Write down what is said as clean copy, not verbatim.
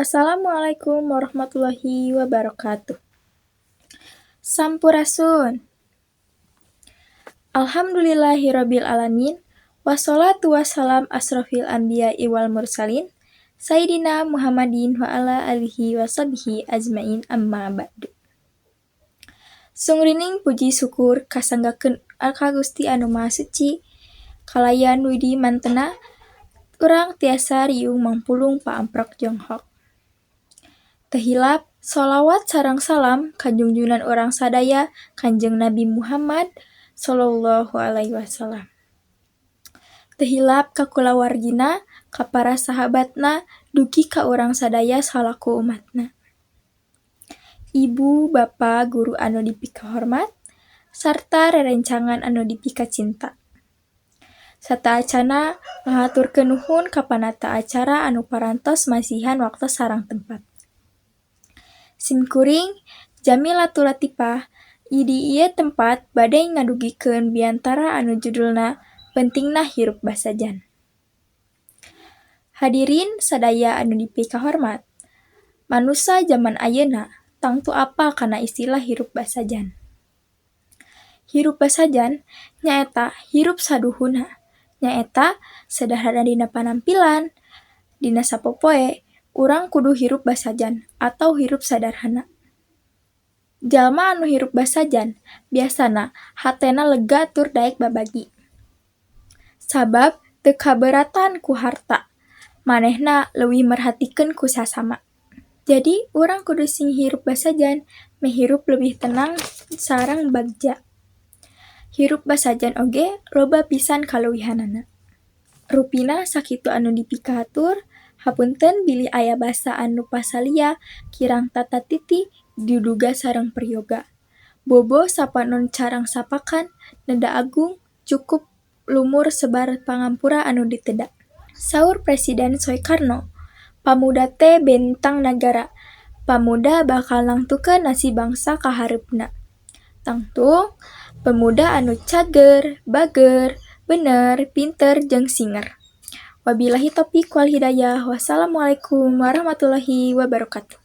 Assalamualaikum warahmatullahi wabarakatuh. Sampurasun. Alhamdulillahirabbil alamin. Wassalatu wassalam asrofil anbiya'i wal mursalin. Sayyidina Muhammadin wa ala alihi washabihi ajmain amma ba'du. Sungrining puji syukur kasanggakeun ka Gusti anu Maha Suci. Kalayan widi mantena urang tiasa riung mangpulung paamprok jonghok. Teu hilap sholawat sareng salam ka junjungan urang sadaya Kanjeng Nabi Muhammad sallallahu alaihi wasallam. Teu hilap ka kulawargina, ka para sahabatna, dugi ka urang sadaya salaku umatna. Ibu, bapa, guru anu dipika hormat, sarta rerencangan anu dipika cinta. Sataacana ngahaturkeun nuhun ka panata acara anu parantos masihan waktos sareng tempat. Simkuring Jamilatul Latifah, di ieu tempat bade ngadugikeun biantara anu judulna Pentingna Hirup Basajan. Hadirin sadaya anu dipika hormat, manusa zaman ayeuna tangtu apal kana istilah hirup basajan. Hirup basajan nyaeta hirup saduhuna, nyaeta sederhana dina panampilan, dina sapopoe urang kudu hirup basajan atau hirup sadarhana. Jalma anu hirup basajan biasana hatena lega tur daek babagi. Sabab teu kaberatan ku harta, manehna leuwih merhatikeun ku sasama. Jadi urang kudu sing hirup basajan mihirup leuwih tenang sareng bagja. Hirup basajan oge loba pisan kaleuwihanana. Rupina sakitu anu dipika hatur, hapunten bilih aya basa anu pasalia kirang tata titi diduga sareng peryoga. Bobo sapanon carang sapakan, neda agung, cukup lumur sebar pangampura anu diteda. Saur Presiden Soekarno, pamuda teh bentang nagara. Pamuda bakal nangtukeun nasib bangsa ka hareupna. Tangtung pemuda anu cager, bager, bener, pinter, jeung singer. Wabillahi taufiq wal hidayah. Wassalamualaikum warahmatullahi wabarakatuh.